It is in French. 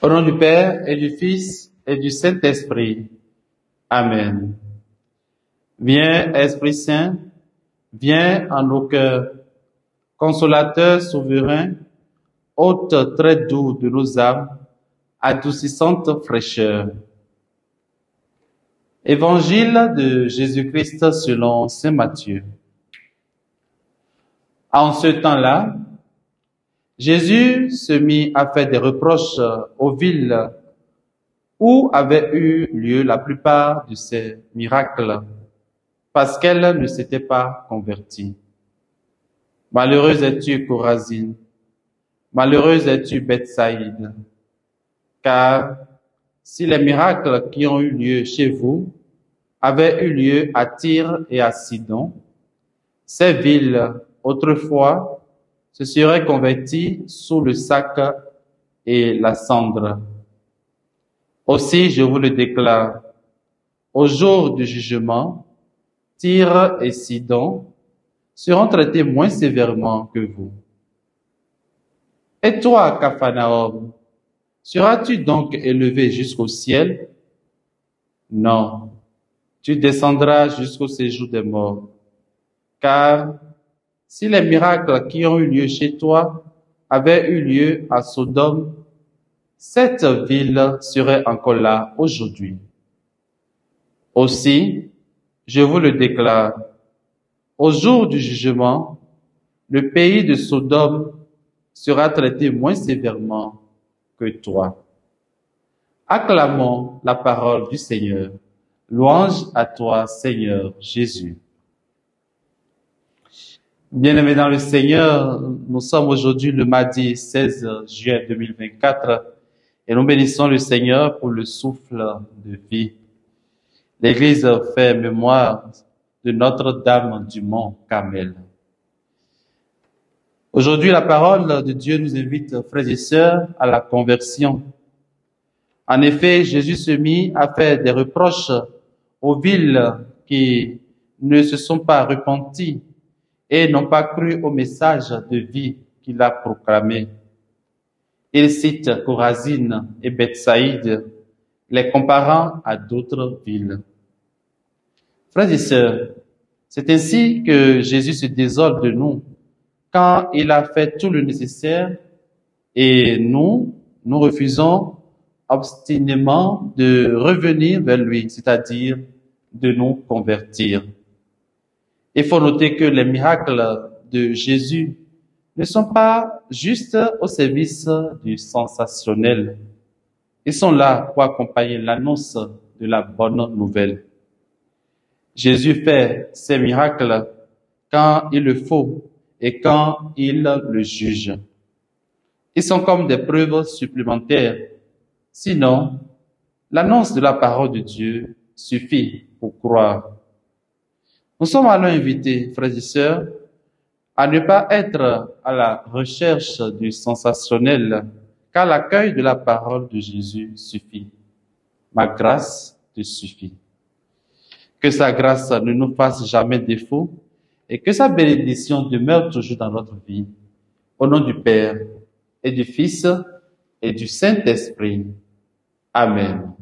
Au nom du Père et du Fils et du Saint-Esprit. Amen. Viens, Esprit Saint, viens en nos cœurs, consolateur souverain, hôte très doux de nos âmes, adoucissante fraîcheur. Évangile de Jésus-Christ selon saint Matthieu. En ce temps-là, Jésus se mit à faire des reproches aux villes où avaient eu lieu la plupart de ces miracles, parce qu'elles ne s'étaient pas converties. Malheureuse es-tu, Chorazine, malheureuse es-tu, Bethsaïde, car si les miracles qui ont eu lieu chez vous avaient eu lieu à Tyr et à Sidon, ces villes, autrefois, se seraient converties sous le sac et la cendre. Aussi, je vous le déclare, au jour du jugement, Tyr et Sidon seront traités moins sévèrement que vous. Et toi, Capharnaüm, seras-tu donc élevé jusqu'au ciel? Non, tu descendras jusqu'au séjour des morts. Car si les miracles qui ont eu lieu chez toi avaient eu lieu à Sodome, cette ville serait encore là aujourd'hui. Aussi, je vous le déclare, au jour du jugement, le pays de Sodome sera traité moins sévèrement que toi. Acclamons la parole du Seigneur. Louange à toi, Seigneur Jésus. Bien-aimés dans le Seigneur, nous sommes aujourd'hui le mardi 16 juin 2024 et nous bénissons le Seigneur pour le souffle de vie. L'Église fait mémoire de Notre-Dame du Mont Carmel. Aujourd'hui, la parole de Dieu nous invite, frères et sœurs, à la conversion. En effet, Jésus se mit à faire des reproches aux villes qui ne se sont pas repenties et n'ont pas cru au message de vie qu'il a proclamé. Il cite Chorazine et Bethsaïde, les comparant à d'autres villes. Frères et sœurs, c'est ainsi que Jésus se désole de nous quand il a fait tout le nécessaire et nous refusons obstinément de revenir vers lui, c'est-à-dire de nous convertir. Il faut noter que les miracles de Jésus ne sont pas juste au service du sensationnel. Ils sont là pour accompagner l'annonce de la bonne nouvelle. Jésus fait ses miracles quand il le faut et quand il le juge. Ils sont comme des preuves supplémentaires. Sinon, l'annonce de la parole de Dieu suffit pour croire. Nous sommes alors invités, frères et sœurs, à ne pas être à la recherche du sensationnel, car l'accueil de la parole de Jésus suffit. Ma grâce te suffit. Que sa grâce ne nous fasse jamais défaut et que sa bénédiction demeure toujours dans notre vie. Au nom du Père et du Fils et du Saint-Esprit. Amen.